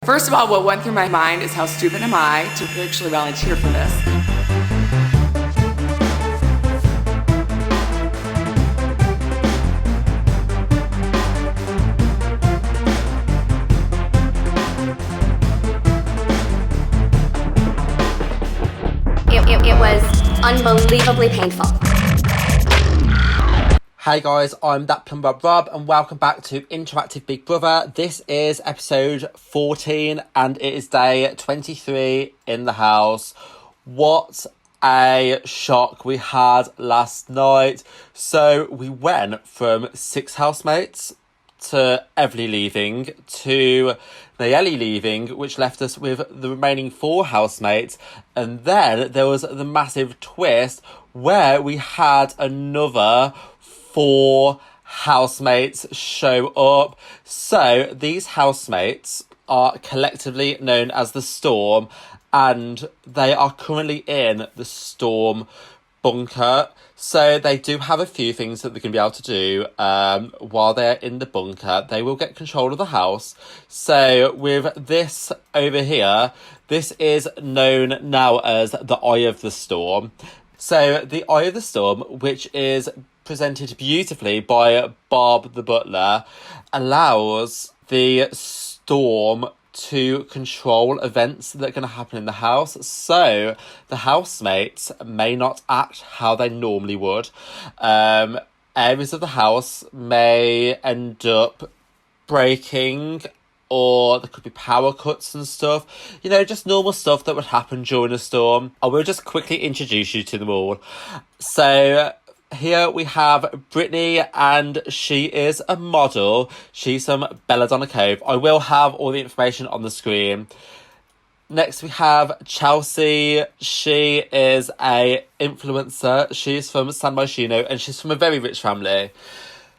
First of all, what went through my mind is how stupid am I to actually volunteer for this? It was unbelievably painful. Hey guys, I'm that plumber Rob and welcome back to Interactive Big Brother. This is episode 14 and it is day 23 in the house. What a shock we had last night. So we went from 6 housemates to Everly leaving to Nayeli leaving, which left us with the remaining 4 housemates. And then there was the massive twist where we had another 4 housemates show up. So these housemates are collectively known as the Storm, and they are currently in the Storm bunker. So they do have a few things that they're going to be able to do while they're in the bunker. They will get control of the house. So with this over here, this is known now as the Eye of the Storm. So the Eye of the Storm, which is presented beautifully by Bob the Butler, allows the Storm to control events that are going to happen in the house. So the housemates may not act how they normally would. Areas of the house may end up breaking, or there could be power cuts and stuff. You know, just normal stuff that would happen during a storm. I will just quickly introduce you to them all. So here we have Brittany, and she is a model. She's from Belladonna Cove. I will have all the information on the screen. Next we have Chelsea. She is a influencer. She's from San Myshuno and she's from a very rich family.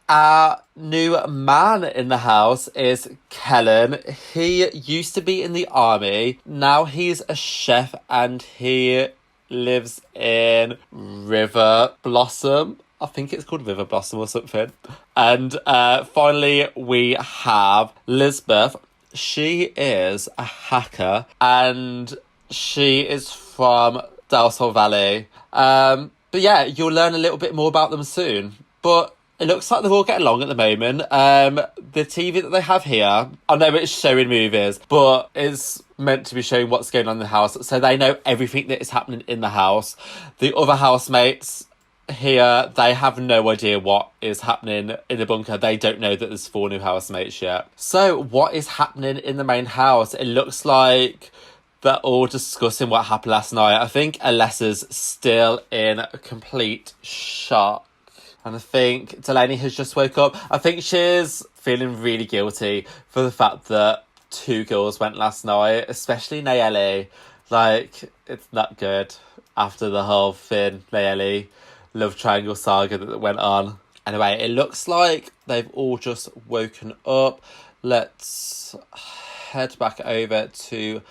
Our new man in the house is Kellen. He used to be in the army. Now he's a chef and he lives in River Blossom. I think it's called River Blossom or something. And finally, we have Lisbeth. She is a hacker and she is from Del Sol Valley. But yeah, you'll learn a little bit more about them soon. But it looks like they're all getting along at the moment. The TV that they have here, I know it's showing movies, but it's meant to be showing what's going on in the house. So they know everything that is happening in the house. The other housemates here, they have no idea what is happening in the bunker. They don't know that there's 4 new housemates yet. So what is happening in the main house? It looks like they're all discussing what happened last night. I think Alessa's still in complete shock. And I think Delaney has just woke up. I think she's feeling really guilty for the fact that 2 girls went last night, especially Nayeli. Like, it's not good after the whole Finn, Nayeli love triangle saga that went on. Anyway, it looks like they've all just woken up. Let's head back over to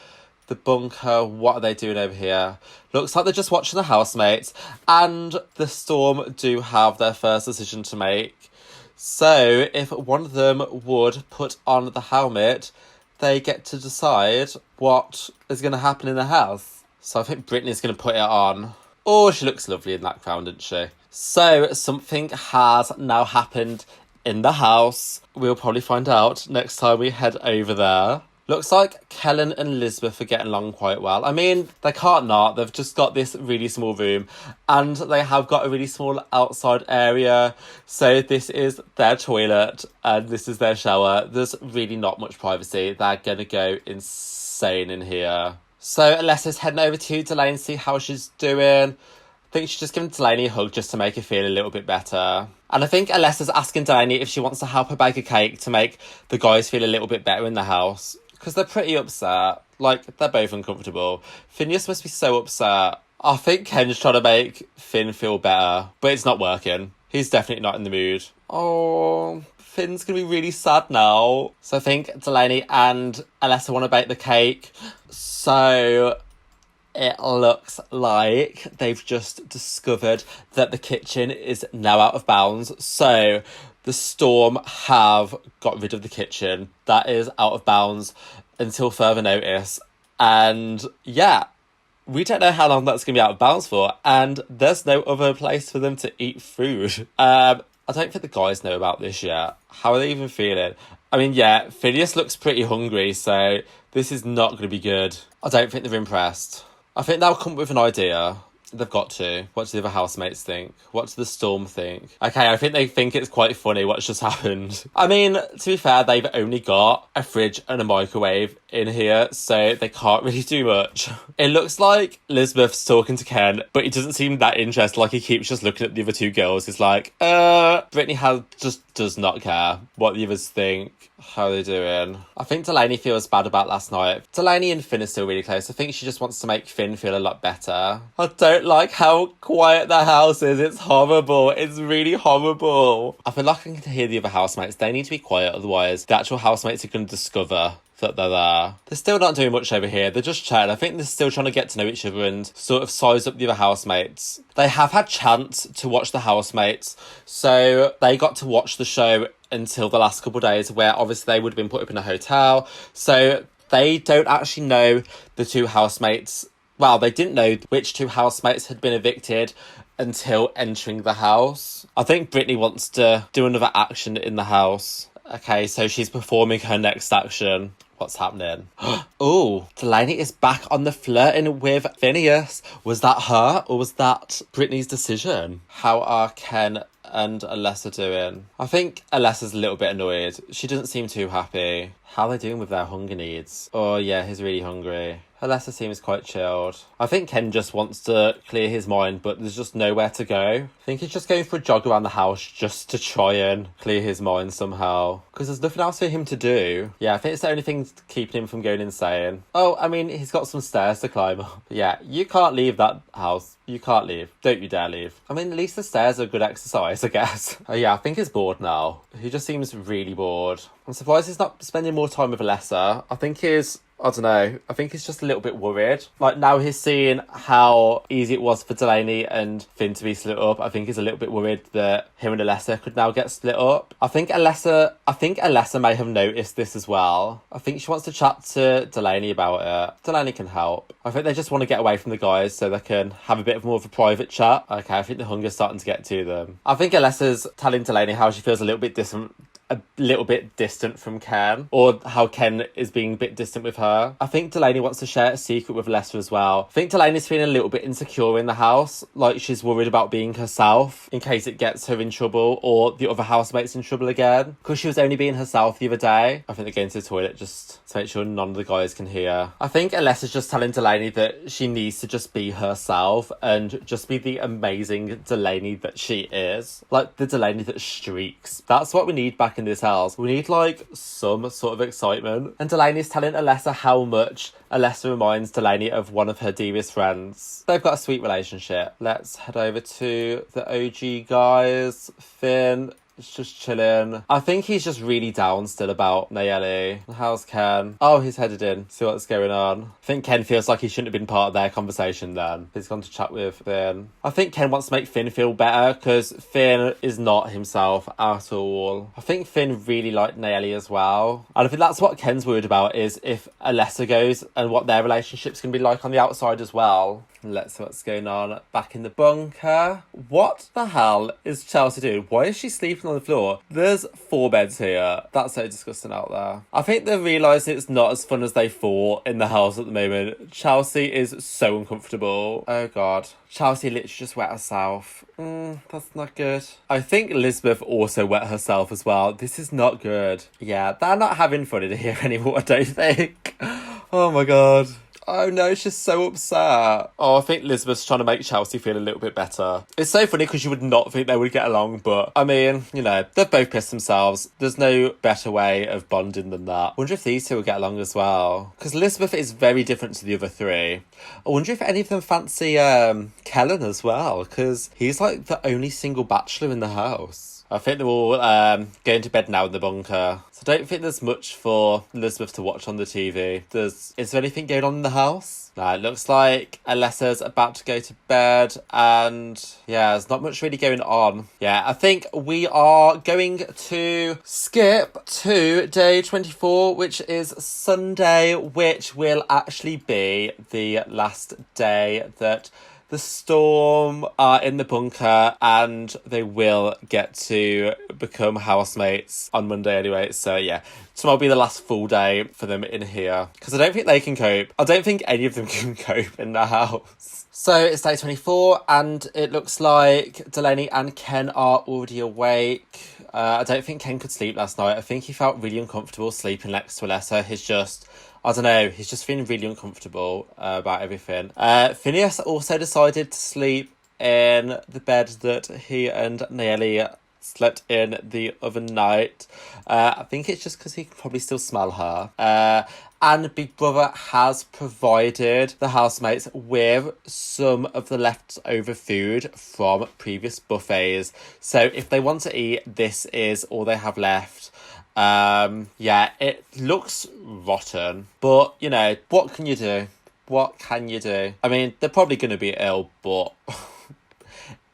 the bunker. What are they doing over here? Looks like they're just watching the housemates, and the Storm do have their first decision to make. So if one of them would put on the helmet, they get to decide what is going to happen in the house. So I think Brittany's going to put it on. Oh, she looks lovely in that crown, doesn't she? So something has now happened in the house. We'll probably find out next time we head over there. Looks like Kellen and Lisbeth are getting along quite well. I mean, they can't not. They've just got this really small room and they have got a really small outside area. So this is their toilet and this is their shower. There's really not much privacy. They're going to go insane in here. So Alessa's heading over to Delaney to see how she's doing. I think she's just giving Delaney a hug just to make her feel a little bit better. And I think Alessa's asking Delaney if she wants to help her bake a cake to make the guys feel a little bit better in the house. Because they're pretty upset. Like, they're both uncomfortable. Phineas must be so upset. I think Ken's trying to make Finn feel better, but it's not working. He's definitely not in the mood. Oh, Finn's going to be really sad now. So I think Delaney and Alessa want to bake the cake. So it looks like they've just discovered that the kitchen is now out of bounds. So the Storm have got rid of the kitchen. That is out of bounds. until further notice. And yeah, we don't know how long that's going to be out of bounds for. And there's no other place for them to eat food. I don't think the guys know about this yet. How are they even feeling? I mean, yeah, Phineas looks pretty hungry, so this is not going to be good. I don't think they're impressed. I think they'll come up with an idea. They've got to. What do the other housemates think? What does the Storm think? Okay, I think they think it's quite funny what's just happened. I mean, to be fair, they've only got a fridge and a microwave in here, so they can't really do much. It looks like Elizabeth's talking to Ken, but he doesn't seem that interested. Like, he keeps just looking at the other two girls. He's like, Brittany just does not care what the others think. How are they doing? I think Delaney feels bad about last night. Delaney and Finn are still really close. I think she just wants to make Finn feel a lot better. I don't like how quiet the house is. It's horrible. It's really horrible. I feel like I can hear the other housemates. They need to be quiet, otherwise the actual housemates are going to discover that they're there. They're still not doing much over here. They're just chatting. I think they're still trying to get to know each other and sort of size up the other housemates. They have had chance to watch the housemates, so they got to watch the show until the last couple of days, where obviously they would have been put up in a hotel. So they don't actually know the two housemates. Well, they didn't know which two housemates had been evicted until entering the house. I think Brittany wants to do another action in the house. Okay, so she's performing her next action. What's happening? Oh, Delaney is back on the flirting with Phineas. Was that her, or was that Brittany's decision? How are Ken and Alessa doing? I think Alessa's a little bit annoyed. She doesn't seem too happy. How are they doing with their hunger needs? Oh yeah, he's really hungry. Alessa seems quite chilled. I think Ken just wants to clear his mind, but there's just nowhere to go. I think he's just going for a jog around the house just to try and clear his mind somehow. Because there's nothing else for him to do. Yeah, I think it's the only thing keeping him from going insane. Oh, I mean, he's got some stairs to climb up. Yeah, you can't leave that house. You can't leave. Don't you dare leave. I mean, at least the stairs are good exercise, I guess. Oh yeah, I think he's bored now. He just seems really bored. I'm surprised he's not spending more time with Alessa. I think I don't know. I think he's just a little bit worried. Like, now he's seeing how easy it was for Delaney and Finn to be split up. I think he's a little bit worried that him and Alessa could now get split up. I think Alessa may have noticed this as well. I think she wants to chat to Delaney about it. Delaney can help. I think they just want to get away from the guys so they can have a bit more of a private chat. Okay, I think the hunger's starting to get to them. I think Alessa's telling Delaney how she feels a little bit distant from Ken, or how Ken is being a bit distant with her. I think Delaney wants to share a secret with Lester as well. I think Delaney's feeling a little bit insecure in the house, like she's worried about being herself in case it gets her in trouble or the other housemates in trouble again, because she was only being herself the other day. I think they're going to the toilet just to make sure none of the guys can hear. I think Alessa's just telling Delaney that she needs to just be herself and just be the amazing Delaney that she is. Like the Delaney that streaks. That's what we need back in this house. We need like some sort of excitement. And Delaney's telling Alessa how much Alessa reminds Delaney of one of her dearest friends. They've got a sweet relationship. Let's head over to the OG guys. Finn is just chilling. I think he's just really down still about Nayeli. How's Ken? Oh, he's headed in. See what's going on. I think Ken feels like he shouldn't have been part of their conversation then. He's gone to chat with Finn. I think Ken wants to make Finn feel better because Finn is not himself at all. I think Finn really liked Nayeli as well. And I think that's what Ken's worried about, is if Alessa goes and what their relationship's going to be like on the outside as well. Let's see what's going on back in the bunker. What the hell is Chelsea doing? Why is she sleeping on the floor? There's 4 beds here. That's so disgusting out there. I think they're realising it's not as fun as they thought in the house at the moment. Chelsea is so uncomfortable. Oh God. Chelsea literally just wet herself. That's not good. I think Elizabeth also wet herself as well. This is not good. Yeah, they're not having fun in here anymore, I don't think. Oh my God. Oh no, she's so upset. Oh, I think Elizabeth's trying to make Chelsea feel a little bit better. It's so funny because you would not think they would get along, but I mean, you know, they've both pissed themselves. There's no better way of bonding than that. I wonder if these two will get along as well. Because Elizabeth is very different to the other 3. I wonder if any of them fancy Kellen as well, because he's like the only single bachelor in the house. I think they're all going to bed now in the bunker. So I don't think there's much for Elizabeth to watch on the TV. Is there anything going on in the house? No, it looks like Alessa's about to go to bed, and yeah, there's not much really going on. Yeah, I think we are going to skip to day 24, which is Sunday, which will actually be the last day that the Storm are in the bunker, and they will get to become housemates on Monday anyway. So yeah, tomorrow will be the last full day for them in here, because I don't think they can cope. I don't think any of them can cope in the house. So it's day 24, and it looks like Delaney and Ken are already awake. I don't think Ken could sleep last night. I think he felt really uncomfortable sleeping next to Alessa. I don't know, he's just feeling really uncomfortable about everything. Phineas also decided to sleep in the bed that he and Nelly slept in the other night. I think it's just because he can probably still smell her. And Big Brother has provided the housemates with some of the leftover food from previous buffets. So if they want to eat, this is all they have left. Yeah, it looks rotten, but you know, what can you do? What can you do? I mean, they're probably going to be ill, but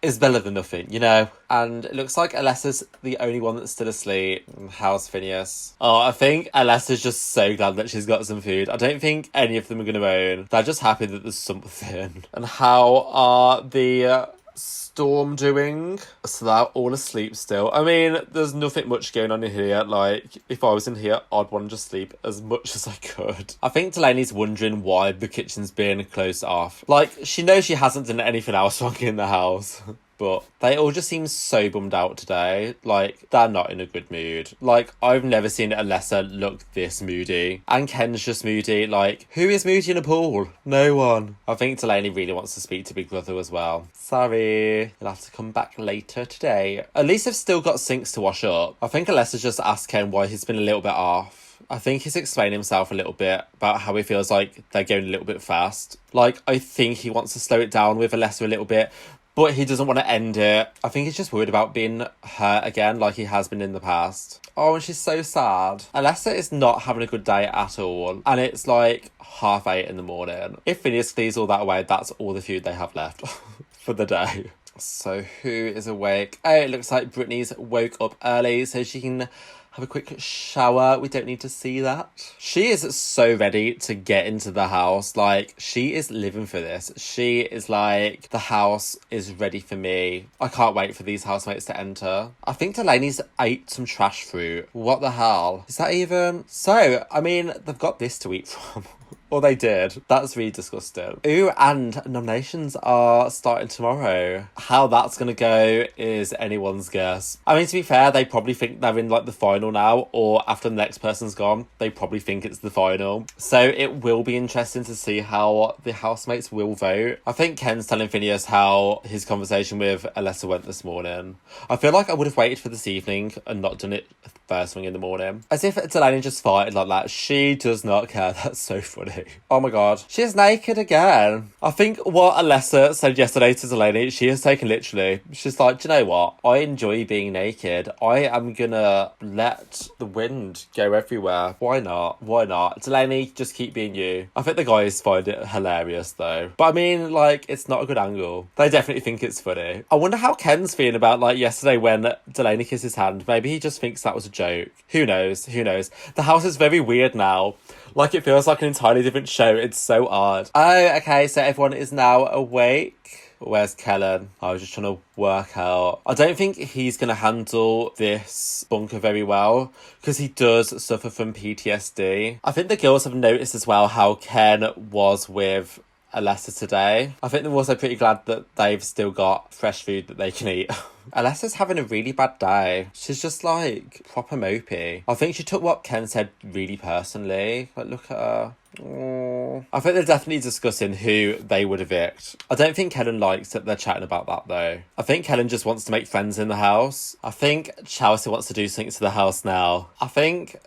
it's better than nothing, you know? And it looks like Alessa's the only one that's still asleep. How's Phineas? Oh, I think Alessa's just so glad that she's got some food. I don't think any of them are going to moan. They're just happy that there's something. And how are the Storm doing? So they're all asleep still. I mean, there's nothing much going on in here. Like, if I was in here, I'd want to just sleep as much as I could. I think Delaney's wondering why the kitchen's been closed off. Like, she knows she hasn't done anything else wrong in the house. But they all just seem so bummed out today. Like, they're not in a good mood. Like, I've never seen Alessa look this moody. And Ken's just moody. Like, who is moody in a pool? No one. I think Delaney really wants to speak to Big Brother as well. Sorry. You'll have to come back later today. At least they've still got sinks to wash up. I think Alessa just asked Ken why he's been a little bit off. I think he's explained himself a little bit about how he feels like they're going a little bit fast. Like, I think he wants to slow it down with Alessa a little bit, but he doesn't want to end it. I think he's just worried about being hurt again like he has been in the past. Oh, and she's so sad. Alessa is not having a good day at all. And it's like 8:30 in the morning. If Phineas clears all that away, that's all the food they have left for the day. So who is awake? Oh, it looks like Brittany's woke up early so she can have a quick shower. We don't need to see that. She is so ready to get into the house. Like, she is living for this. She is like, the house is ready for me. I can't wait for these housemates to enter. I think Delaney's ate some trash fruit. What the hell? Is that even? So, I mean, they've got this to eat from. Or they did. That's really disgusting. Ooh, and nominations are starting tomorrow. How that's going to go is anyone's guess. I mean, to be fair, they probably think they're in, like, the final now, or after the next person's gone, they probably think it's the final. So it will be interesting to see how the housemates will vote. I think Ken's telling Phineas how his conversation with Alessa went this morning. I feel like I would have waited for this evening and not done it first thing in the morning. As if Delaney just farted like that. She does not care. That's so funny. Oh my god. She's naked again. I think what Alessa said yesterday to Delaney, she has taken literally. She's like, do you know what? I enjoy being naked. I am gonna let the wind go everywhere. Why not? Why not? Delaney, just keep being you. I think the guys find it hilarious though. But I mean, like, it's not a good angle. They definitely think it's funny. I wonder how Ken's feeling about, like, yesterday when Delaney kissed his hand. Maybe he just thinks that was a joke. Who knows? Who knows? The house is very weird now. Like, it feels like an entirely different show. It's so odd. Oh, okay, so everyone is now awake. Where's Kellen? I was just trying to work out. I don't think he's going to handle this bunker very well, because he does suffer from PTSD. I think the girls have noticed as well how Ken was with Alessa today. I think they're also pretty glad that they've still got fresh food that they can eat. Alessa's having a really bad day. She's just like proper mopey. I think she took what Ken said really personally. Like, look at her. Oh. I think they're definitely discussing who they would evict. I don't think Kellen likes that they're chatting about that though. I think Kellen just wants to make friends in the house. I think Chelsea wants to do something to the house now. I think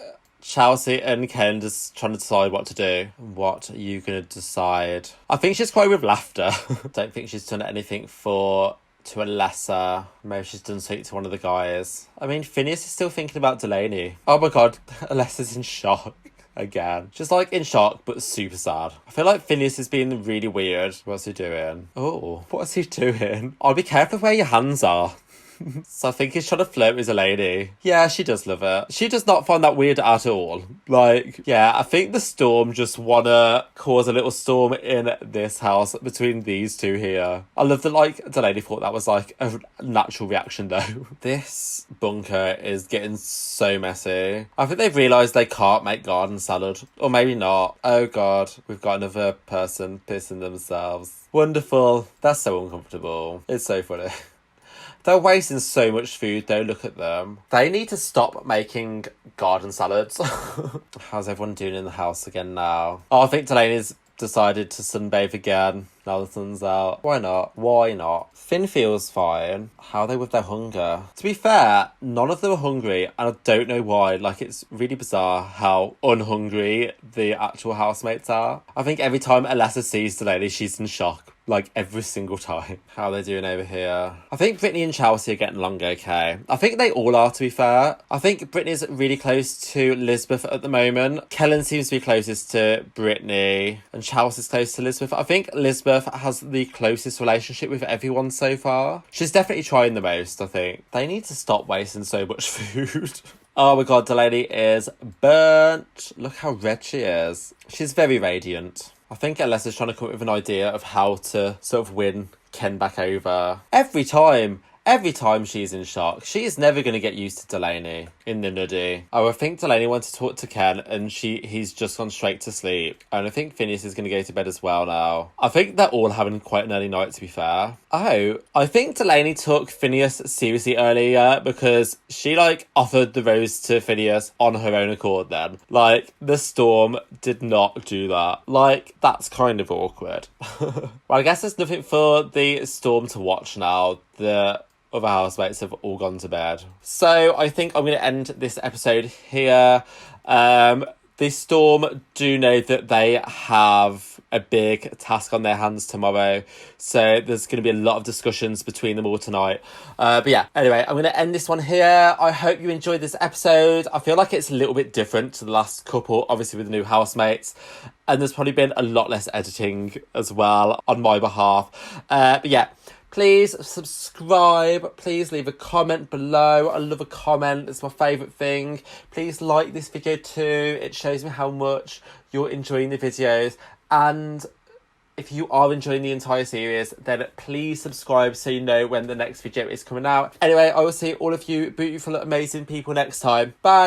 Chelsea and Ken just trying to decide what to do. What are you going to decide? I think she's quite with laughter. Don't think she's done anything for to Alessa. Maybe she's done something to one of the guys. I mean, Phineas is still thinking about Delaney. Oh my god, Alessa's in shock. Again. Just like in shock, but super sad. I feel like Phineas is being really weird. What's he doing? Oh, what's he doing? Oh, be careful where your hands are. So I think he's trying to flirt with a lady. Yeah, she does love it. She does not find that weird at all. Like, yeah, I think the storm just wanna cause a little storm in this house between these two here. I love that, like, the lady thought that was, like, a natural reaction, though. This bunker is getting so messy. I think they've realised they can't make garden salad. Or maybe not. Oh, God. We've got another person pissing themselves. Wonderful. That's so uncomfortable. It's so funny. They're wasting so much food though, look at them. They need to stop making garden salads. How's everyone doing in the house again now? Oh, I think Delaney's decided to sunbathe again now the sun's out. Why not? Why not? Finn feels fine. How are they with their hunger? To be fair, none of them are hungry, and I don't know why. Like, it's really bizarre how unhungry the actual housemates are. I think every time Alessa sees Delaney, she's in shock. Like, every single time. How are they doing over here? I think Brittany and Chelsea are getting along okay. I think they all are, to be fair. I think Brittany's really close to Elizabeth at the moment. Kellen seems to be closest to Brittany, and Chelsea's close to Elizabeth. I think Elizabeth has the closest relationship with everyone so far. She's definitely trying the most, I think. They need to stop wasting so much food. Oh my god, Delaney is burnt. Look how red she is. She's very radiant. I think Alessa's trying to come up with an idea of how to sort of win Ken back over. Every time she's in shock. She is never going to get used to Delaney in the nudie. Oh, I think Delaney went to talk to Ken and he's just gone straight to sleep. And I think Phineas is going to go to bed as well now. I think they're all having quite an early night, to be fair. Oh, I think Delaney took Phineas seriously earlier because she, like, offered the rose to Phineas on her own accord then. Like, the storm did not do that. Like, that's kind of awkward. Well, I guess there's nothing for the storm to watch now. The other housemates have all gone to bed. So I think I'm going to end this episode here. The storm do know that they have a big task on their hands tomorrow. So there's going to be a lot of discussions between them all tonight. But yeah, anyway, I'm going to end this one here. I hope you enjoyed this episode. I feel like it's a little bit different to the last couple, obviously with the new housemates. And there's probably been a lot less editing as well on my behalf. But yeah. Please subscribe. Please leave a comment below. I love a comment. It's my favourite thing. Please like this video too. It shows me how much you're enjoying the videos. And if you are enjoying the entire series, then please subscribe so you know when the next video is coming out. Anyway, I will see all of you beautiful, amazing people next time. Bye.